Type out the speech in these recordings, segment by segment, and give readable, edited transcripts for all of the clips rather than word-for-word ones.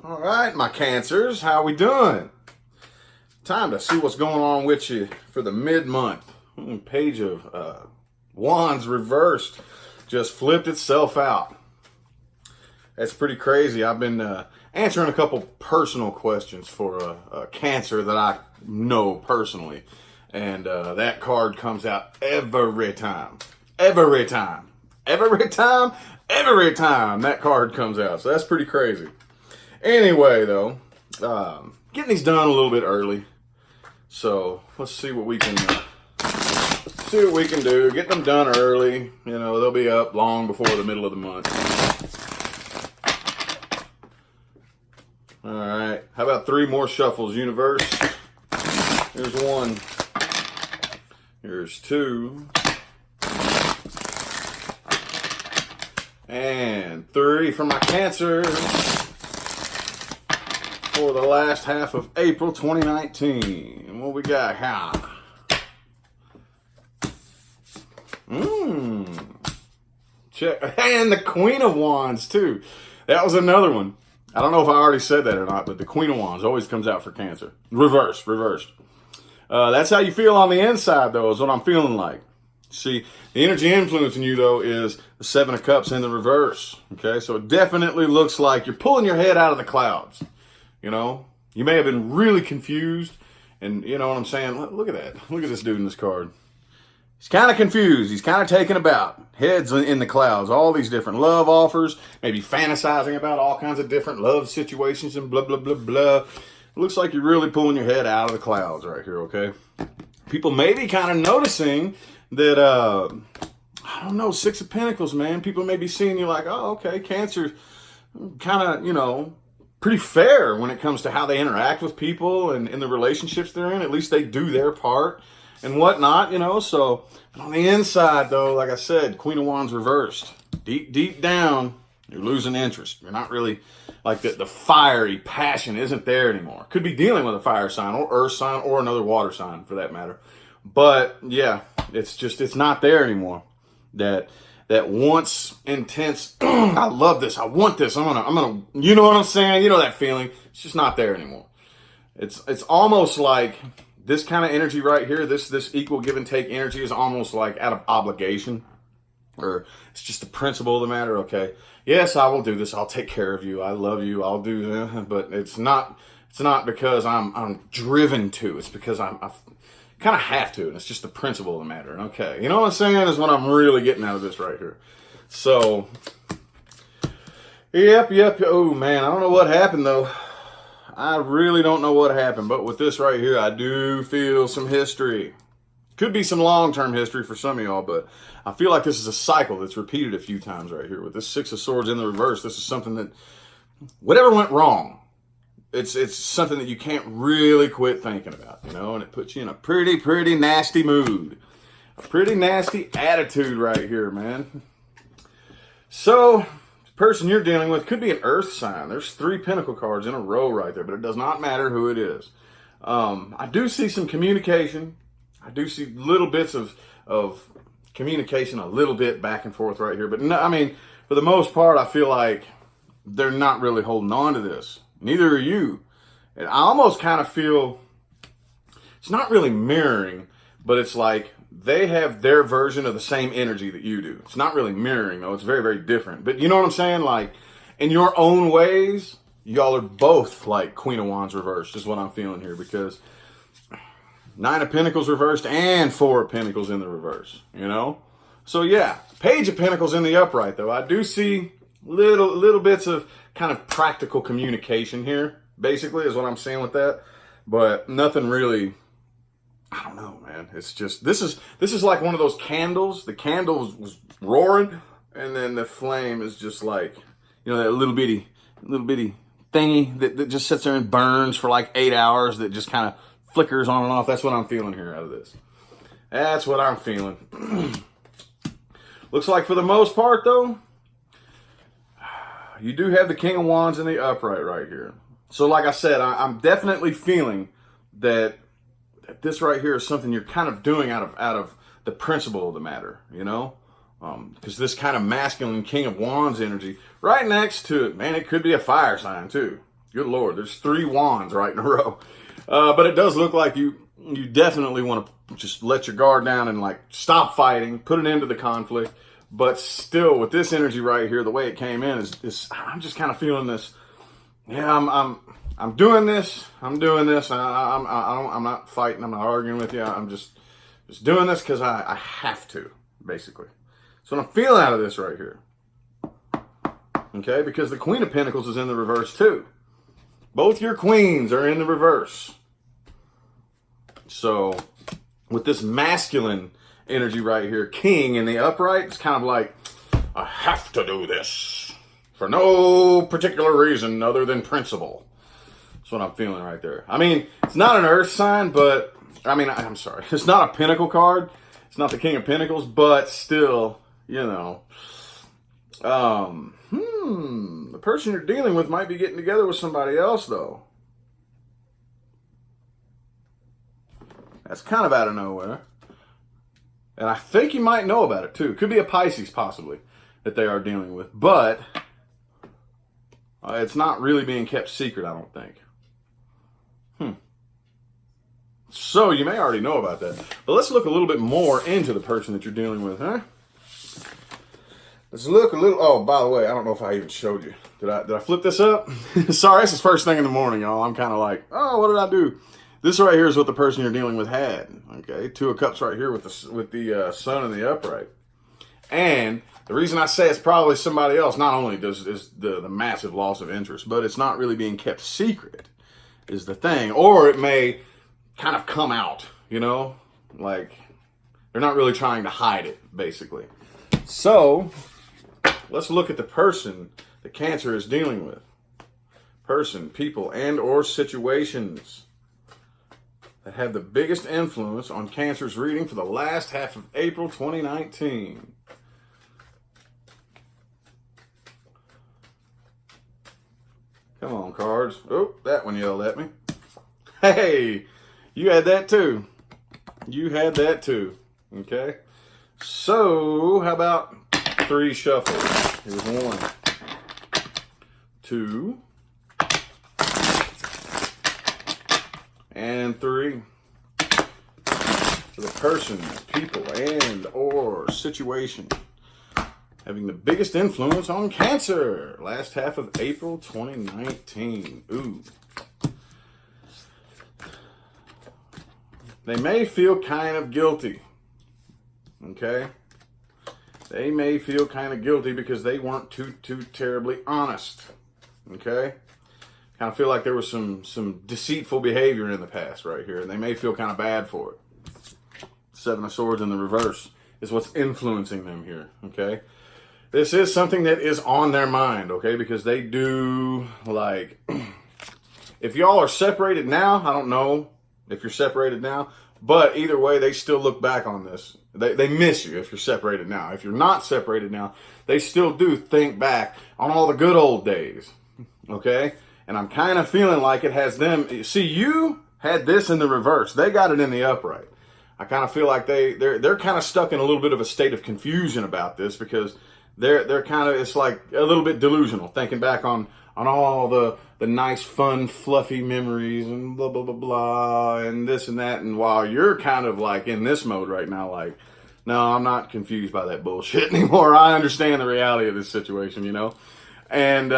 All right, my Cancers, how we doing? Time to see what's going on with you for the mid-month. Page of Wands reversed just flipped itself out. That's pretty crazy. I've been answering a couple personal questions for a Cancer that I know personally. And that card comes out every time. Every time that card comes out. So that's pretty crazy. Anyway, though, getting these done a little bit early. So let's see what we can do. Get them done early. You know, they'll be up long before the middle of the month. All right. How about 3 more shuffles, universe? Here's 1. Here's 2. And 3 for my Cancer for the last half of April 2019. And what we got here? Check. And the Queen of Wands, too. That was another one. I don't know if I already said that or not, but the Queen of Wands always comes out for Cancer. Reversed. That's how you feel on the inside, though, is what I'm feeling like. See, the energy influencing you, though, is the 7 of Cups in the reverse. Okay, so it definitely looks like you're pulling your head out of the clouds. You know, you may have been really confused, and you know what I'm saying? Look at that. Look at this dude in this card. He's kind of confused. He's kind of taken about. Heads in the clouds. All these different love offers. Maybe fantasizing about all kinds of different love situations and blah, blah, blah, blah. It looks like you're really pulling your head out of the clouds right here, okay? People may be kind of noticing that, I don't know, 6 of Pentacles, man. People may be seeing you like, oh, okay, Cancer kind of, you know, pretty fair when it comes to how they interact with people and in the relationships they're in. At least they do their part and whatnot, you know. So, but on the inside, though, like I said, Queen of Wands reversed. Deep down, you're losing interest. You're not really, like the fiery passion isn't there anymore. Could be dealing with a fire sign or earth sign or another water sign for that matter. But, yeah, it's not there anymore. That once intense, I love this, I want this, I'm gonna, you know what I'm saying? You know that feeling. It's just not there anymore. It's almost like this kind of energy right here, this equal give and take energy is almost like out of obligation, or it's just the principle of the matter. Okay, yes, I will do this. I'll take care of you. I love you. I'll do that. But it's not because I'm driven to. It's because I kind of have to, and it's just the principle of the matter. Okay, you know what I'm saying is what I'm really getting out of this right here. So, yep. Oh man, I don't know what happened though. I really don't know what happened, but with this right here, I do feel some history. Could be some long-term history for some of y'all, but I feel like this is a cycle that's repeated a few times right here. With this 6 of Swords in the reverse, this is something that, whatever went wrong, it's something that you can't really quit thinking about, you know, and it puts you in a pretty nasty mood. A pretty nasty attitude right here, man. So, the person you're dealing with could be an earth sign. There's 3 Pentacle cards in a row right there, but it does not matter who it is. I do see some communication. I do see little bits of communication, a little bit back and forth right here. But no, I mean, for the most part, I feel like they're not really holding on to this. Neither are you. And I almost kind of feel it's not really mirroring, but it's like they have their version of the same energy that you do. It's not really mirroring, though. It's very different. But you know what I'm saying? Like, in your own ways, y'all are both like Queen of Wands reversed, is what I'm feeling here, because 9 of Pentacles reversed and 4 of Pentacles in the reverse, you know? So, yeah, Page of Pentacles in the upright, though. I do see little bits of kind of practical communication here, basically, is what I'm saying with that. But nothing really, I don't know, man. It's just, this is like one of those candles. The candle was roaring, and then the flame is just like, you know, that little bitty thingy that just sits there and burns for like 8 hours that just kind of flickers on and off. That's what I'm feeling here out of this. That's what I'm feeling. Looks like for the most part, though, you do have the King of Wands in the upright right here. So like I said, I'm definitely feeling that this right here is something you're kind of doing out of the principle of the matter, you know? Because this kind of masculine King of Wands energy, right next to it, man, it could be a fire sign too. Good Lord, there's 3 wands right in a row. But it does look like you definitely want to just let your guard down and like stop fighting, put an end to the conflict. But still, with this energy right here, the way it came in is I'm just kind of feeling this. Yeah, I'm doing this. I'm doing this. I'm not fighting. I'm not arguing with you. I'm just doing this because I have to, basically. So I'm feeling out of this right here. Okay, because the Queen of Pentacles is in the reverse too. Both your queens are in the reverse. So with this masculine energy right here, King in the upright, it's kind of like, I have to do this for no particular reason other than principle. That's what I'm feeling right there. I mean, it's not an earth sign, but I'm sorry. It's not a pentacle card. It's not the King of Pentacles, but still, you know, the person you're dealing with might be getting together with somebody else, though. That's kind of out of nowhere. And I think you might know about it, too. Could be a Pisces, possibly, that they are dealing with. But it's not really being kept secret, I don't think. So you may already know about that. But let's look a little bit more into the person that you're dealing with, huh? Let's look a little. Oh, by the way, I don't know if I even showed you. Did I flip this up? Sorry, this is first thing in the morning, y'all. I'm kind of like, oh, what did I do? This right here is what the person you're dealing with had. Okay, 2 of Cups right here with the Sun in the upright. And the reason I say it's probably somebody else, not only is the massive loss of interest, but it's not really being kept secret, is the thing. Or it may kind of come out, you know, like they're not really trying to hide it, basically. So let's look at the person that Cancer is dealing with. Person, people, and or situations that have the biggest influence on Cancer's reading for the last half of April 2019. Come on, cards. Oh, that one yelled at me. Hey, you had that too. You had that too. Okay. So, how about 3 shuffles? Here's 1, 2, and 3. For the person, people, and or situation having the biggest influence on Cancer last half of April 2019. Ooh. They may feel kind of guilty. Okay? They may feel kind of guilty because they weren't too terribly honest. Okay? Kind of feel like there was some deceitful behavior in the past right here, and they may feel kind of bad for it. 7 of Swords in the reverse is what's influencing them here. Okay? This is something that is on their mind, okay? Because they do, like, if y'all are separated now, I don't know if you're separated now, but either way, they still look back on this. They miss you if you're separated now. If you're not separated now, they still do think back on all the good old days, okay? And I'm kind of feeling like it has them. See, you had this in the reverse. They got it in the upright. I kind of feel like they're kind of stuck in a little bit of a state of confusion about this because they're kind of, it's like a little bit delusional, thinking back on all the nice, fun, fluffy memories and blah, blah, blah, blah, and this and that. And while you're kind of like in this mode right now, like, no, I'm not confused by that bullshit anymore. I understand the reality of this situation, you know? And,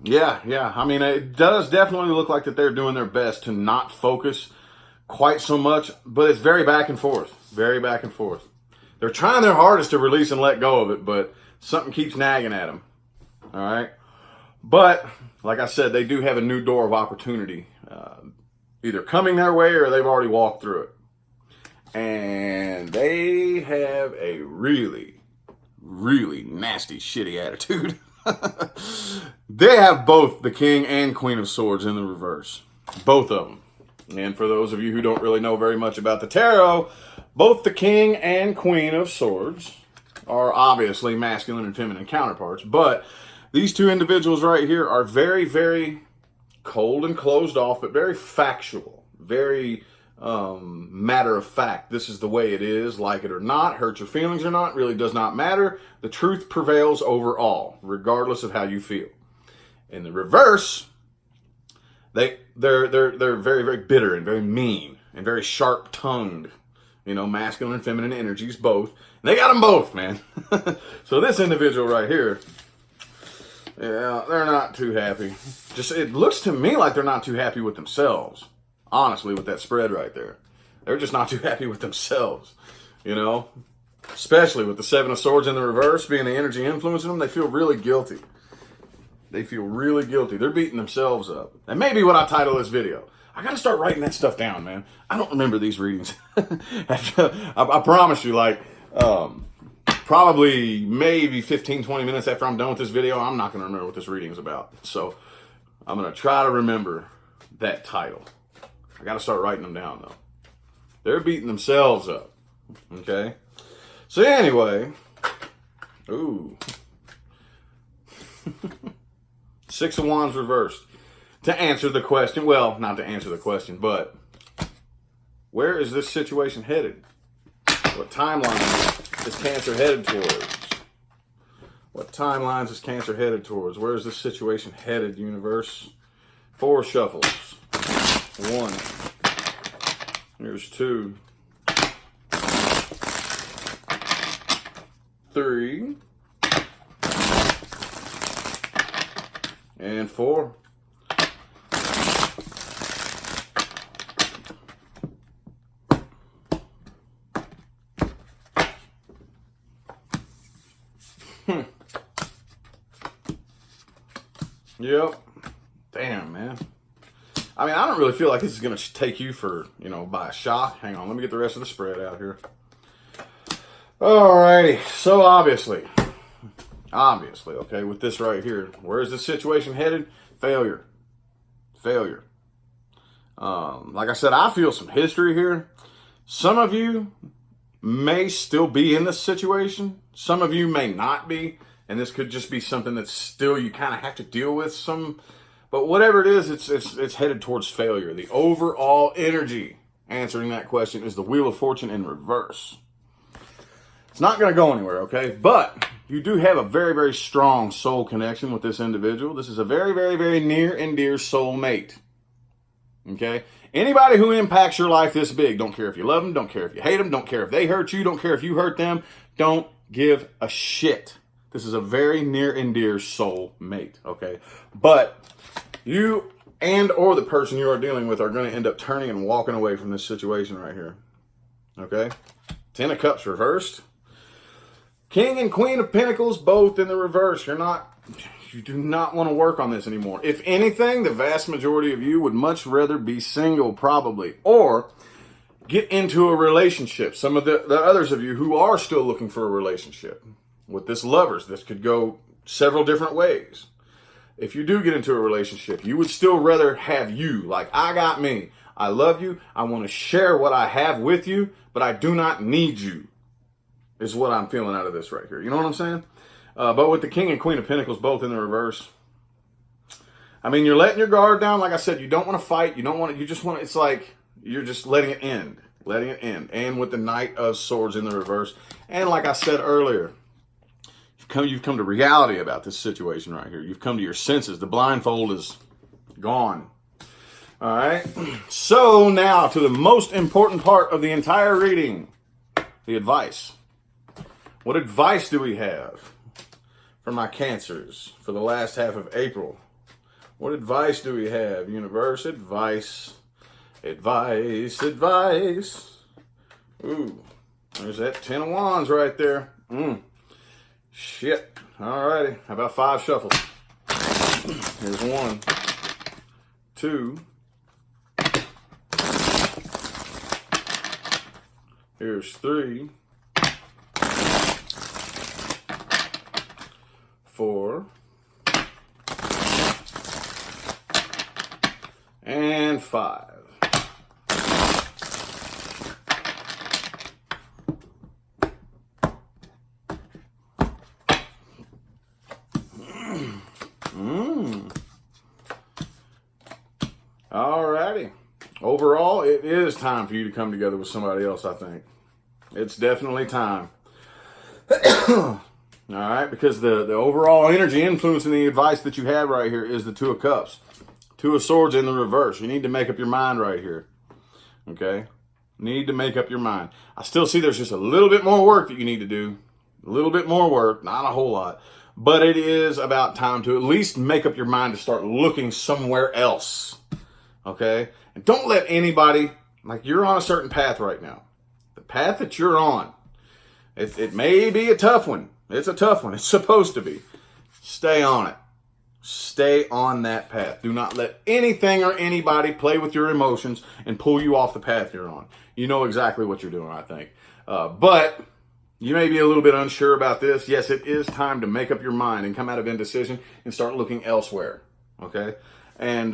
yeah. I mean, it does definitely look like that they're doing their best to not focus quite so much, but it's very back and forth. Very back and forth. They're trying their hardest to release and let go of it, but something keeps nagging at them. All right? But, like I said, they do have a new door of opportunity, either coming their way or they've already walked through it. And they have a really, really nasty, shitty attitude. They have both the King and Queen of Swords in the reverse. Both of them. And for those of you who don't really know very much about the tarot, both the King and Queen of Swords are obviously masculine and feminine counterparts. But these two individuals right here are very, very cold and closed off, but very factual. Very matter of fact. This is the way it is, like it or not, hurt your feelings or not, really does not matter. The truth prevails over all, regardless of how you feel. In the reverse, they're very, very bitter and very mean and very sharp tongued. You know, masculine and feminine energies, both. And they got them both, man. So this individual right here, yeah, they're not too happy. Just, it looks to me like they're not too happy with themselves. Honestly, with that spread right there. They're just not too happy with themselves. You know? Especially with the Seven of Swords in the reverse being the energy influencing them, they feel really guilty. They feel really guilty. They're beating themselves up. That may be what I title this video. I got to start writing that stuff down, man. I don't remember these readings. I promise you, like, probably maybe 15, 20 minutes after I'm done with this video, I'm not going to remember what this reading is about. So I'm going to try to remember that title. I got to start writing them down, though. They're beating themselves up. Okay? So anyway, ooh. Six of Wands reversed. To answer the question, well, not to answer the question, but where is this situation headed? What timeline is Cancer headed towards? What timelines is Cancer headed towards? Where is this situation headed, universe? 4 shuffles. 1. Here's 2. 3. And 4. Yep. Damn, man. I mean, I don't really feel like this is going to take you for, you know, by a shock. Hang on, let me get the rest of the spread out here. Alrighty. So obviously, okay, with this right here, where is this situation headed? Failure. Failure. Like I said, I feel some history here. Some of you may still be in this situation. Some of you may not be. And this could just be something that's still, you kind of have to deal with some, but whatever it is, it's headed towards failure. The overall energy answering that question is the Wheel of Fortune in reverse. It's not going to go anywhere, okay? But you do have a very, very strong soul connection with this individual. This is a very, very, very near and dear soul mate. Okay? Anybody who impacts your life this big, don't care if you love them, don't care if you hate them, don't care if they hurt you, don't care if you hurt them, don't give a shit. This is a very near and dear soul mate, okay? But you and or the person you are dealing with are going to end up turning and walking away from this situation right here, okay? 10 of Cups reversed. King and Queen of Pentacles both in the reverse. You do not want to work on this anymore. If anything, the vast majority of you would much rather be single probably, or get into a relationship. Some of the others of you who are still looking for a relationship. With this Lovers, this could go several different ways. If you do get into a relationship, you would still rather have you. Like, I got me. I love you. I want to share what I have with you, but I do not need you, is what I'm feeling out of this right here. You know what I'm saying? But with the King and Queen of Pentacles both in the reverse, I mean, you're letting your guard down. Like I said, you don't want to fight. You don't want to, you just want to, it's like, you're just letting it end. Letting it end. And with the Knight of Swords in the reverse. And like I said earlier, you've come to reality about this situation right here. You've come to your senses. The blindfold is gone. All right. So now to the most important part of the entire reading, the advice. What advice do we have for my Cancers for the last half of April? What advice do we have? Universe, advice, advice, advice. Ooh, there's that 10 of Wands right there. Shit. Alrighty. How about 5 shuffles? Here's 1, 2. Here's 3, 4, and 5. Alrighty. Overall, it is time for you to come together with somebody else, I think. It's definitely time. All right, because the overall energy influencing the advice that you have right here is the Two of Cups. Two of Swords in the reverse. You need to make up your mind right here. Okay? Need to make up your mind. I still see there's just a little bit more work that you need to do. A little bit more work, not a whole lot. But it is about time to at least make up your mind to start looking somewhere else. Okay? And don't let anybody, like you're on a certain path right now. The path that you're on, it may be a tough one. It's a tough one. It's supposed to be. Stay on it. Stay on that path. Do not let anything or anybody play with your emotions and pull you off the path you're on. You know exactly what you're doing, I think. But you may be a little bit unsure about this. Yes, it is time to make up your mind and come out of indecision and start looking elsewhere. Okay? And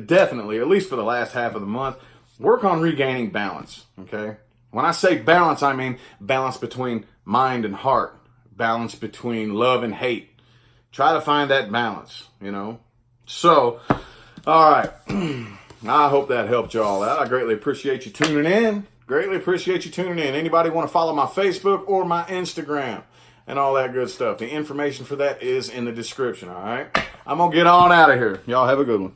definitely, at least for the last half of the month, work on regaining balance. Okay? When I say balance, I mean balance between mind and heart. Balance between love and hate. Try to find that balance, you know. So, all right. I hope that helped y'all out. I greatly appreciate you tuning in. Greatly appreciate you tuning in. Anybody want to follow my Facebook or my Instagram and all that good stuff? The information for that is in the description, all right? I'm going to get on out of here. Y'all have a good one.